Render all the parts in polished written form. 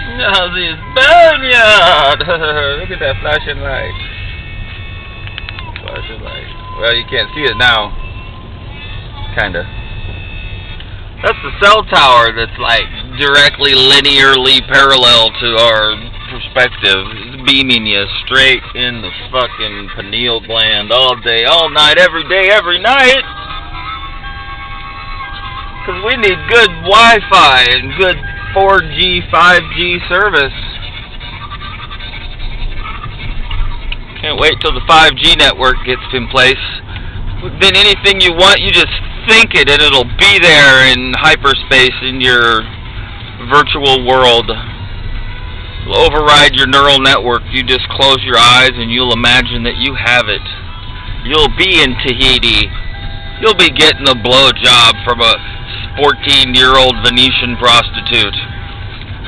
Nazis Boneyard! Look at that flashing light. Flashing light. Well, you can't see it now. Kinda. That's the cell tower that's like directly linearly parallel to our perspective. It's beaming you straight in the fucking pineal gland all day, all night, every day, every night. Because we need good Wi-Fi and good 4G, 5G service. Can't wait till the 5G network gets in place. Then anything you want, you just think it and it'll be there in hyperspace in your virtual world. It'll override your neural network. You just close your eyes and you'll imagine that you have it. You'll be in Tahiti. You'll be getting a blowjob from a 14-year-old Venetian prostitute.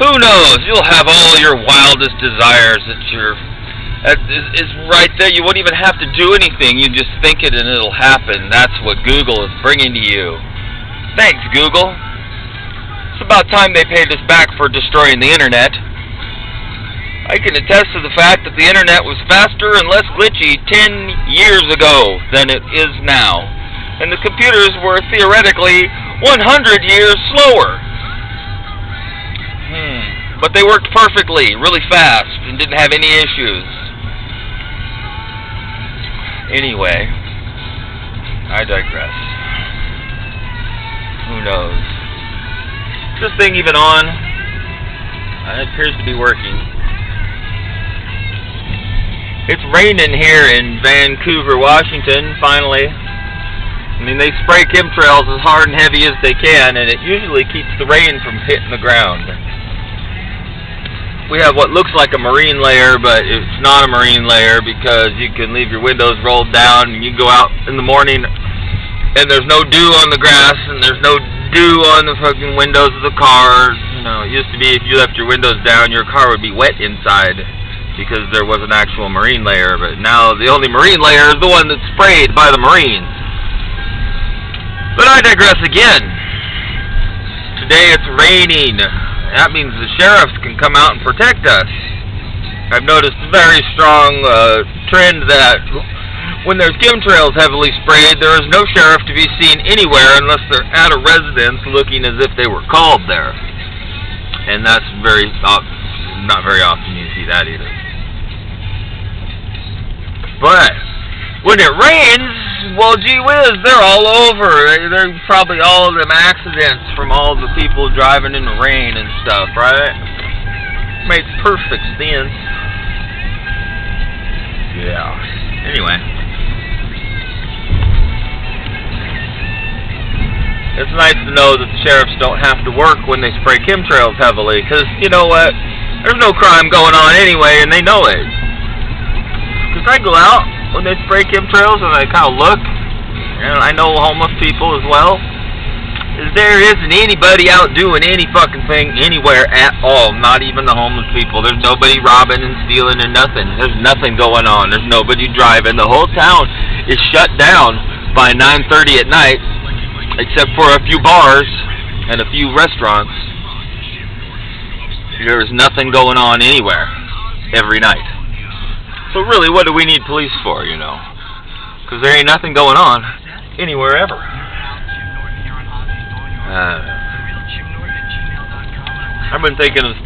Who knows? You'll have all your wildest desires is right there. You won't even have to do anything. You just think it and it'll happen. That's what Google is bringing to you. Thanks, Google. It's about time they paid us back for destroying the internet. I can attest to the fact that the internet was faster and less glitchy 10 years ago than it is now. And the computers were theoretically 100 years slower. But they worked perfectly, really fast, and didn't have any issues. Anyway, I digress. Who knows? Is this thing even on? It appears to be working. It's raining here in Vancouver, Washington, finally. I mean, they spray chemtrails as hard and heavy as they can, and it usually keeps the rain from hitting the ground. We have what looks like a marine layer, but it's not a marine layer because you can leave your windows rolled down and you go out in the morning and there's no dew on the grass and there's no dew on the fucking windows of the car. You know, it used to be if you left your windows down, your car would be wet inside because there was an actual marine layer, but now the only marine layer is the one that's sprayed by the Marines. But I digress again. Today it's raining. That means the sheriffs can come out and protect us. I've noticed a very strong trend that when there's chemtrails heavily sprayed, there is no sheriff to be seen anywhere unless they're at a residence looking as if they were called there. And that's not very often you see that either. But when it rains, well, gee whiz, they're all over. They're probably all of them accidents from all the people driving in the rain and stuff, right? Makes perfect sense. Yeah. Anyway. It's nice to know that the sheriffs don't have to work when they spray chemtrails heavily, because, you know what? There's no crime going on anyway, and they know it. Because I go out when they spray chemtrails and I kind of look, and I know homeless people as well, there isn't anybody out doing any fucking thing anywhere at all, not even the homeless people. There's nobody robbing and stealing and nothing. There's nothing going on. There's nobody driving. The whole town is shut down by 9:30 at night, except for a few bars and a few restaurants. There's nothing going on anywhere every night. So really, what do we need police for, you know? Because there ain't nothing going on anywhere ever. I've been thinking of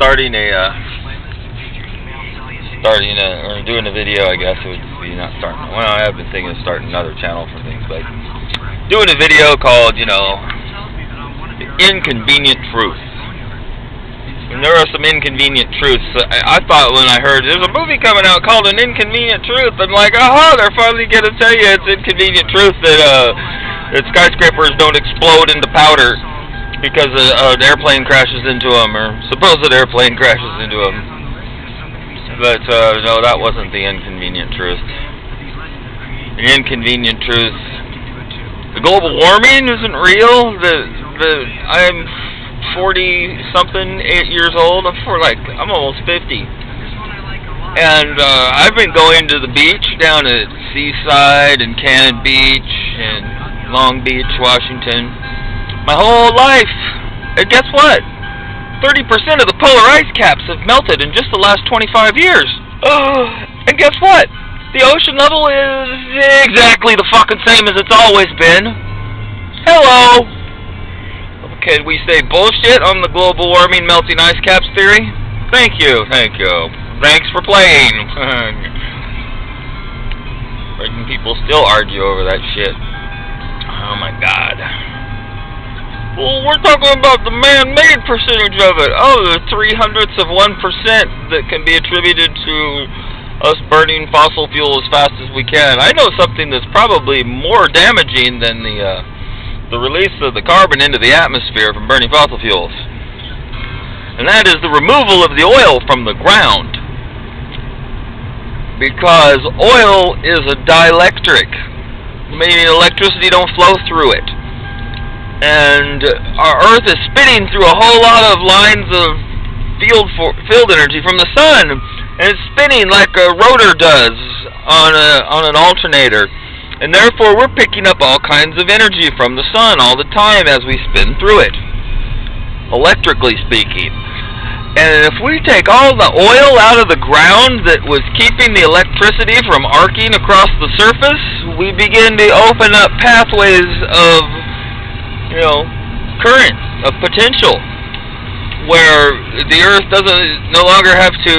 doing a video, I guess it would be not starting. Well, I have been thinking of starting another channel for things, but doing a video called, you know, The Inconvenient Truth. And there are some inconvenient truths. I thought when I heard there's a movie coming out called An Inconvenient Truth, I'm like, aha, they're finally going to tell you it's inconvenient truth that skyscrapers don't explode into powder because an airplane crashes into them, or supposed airplane crashes into them. But no, that wasn't the inconvenient truth. The inconvenient truth. The global warming isn't real. I'm 40-something, 8 years old. I'm almost 50. And I've been going to the beach down at Seaside and Cannon Beach and Long Beach, Washington, my whole life. And guess what? 30% of the polar ice caps have melted in just the last 25 years. And guess what? The ocean level is exactly the fucking same as it's always been. Hello! Can we say bullshit on the global warming melting ice caps theory? Thank you. Thanks for playing. Making people still argue over that shit. Oh my god. Well, we're talking about the man-made percentage of it. Oh, the 0.03% that can be attributed to us burning fossil fuel as fast as we can. I know something that's probably more damaging than the release of the carbon into the atmosphere from burning fossil fuels. And that is the removal of the oil from the ground. Because oil is a dielectric, meaning electricity don't flow through it. And our Earth is spinning through a whole lot of lines of field energy from the sun, and it's spinning like a rotor does on an alternator. And therefore we're picking up all kinds of energy from the sun all the time as we spin through it, electrically speaking. And if we take all the oil out of the ground that was keeping the electricity from arcing across the surface, we begin to open up pathways of, current, of potential, where the Earth doesn't no longer have to,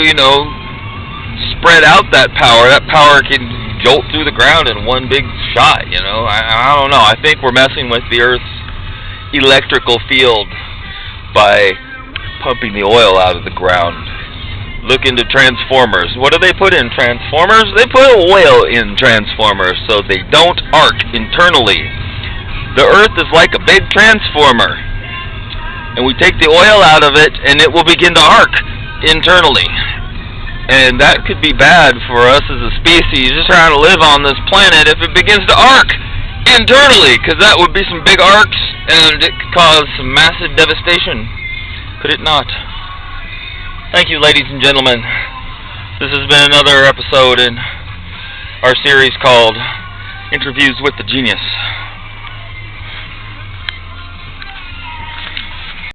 spread out that power. That power can jolt through the ground in one big shot, I don't know. I think we're messing with the Earth's electrical field by pumping the oil out of the ground. Look into transformers. What do they put in transformers? They put oil in transformers so they don't arc internally. The Earth is like a big transformer, and we take the oil out of it and it will begin to arc internally. And that could be bad for us as a species just trying to live on this planet if it begins to arc internally, because that would be some big arcs and it could cause some massive devastation. Could it not? Thank you, ladies and gentlemen. This has been another episode in our series called Interviews with the Genius.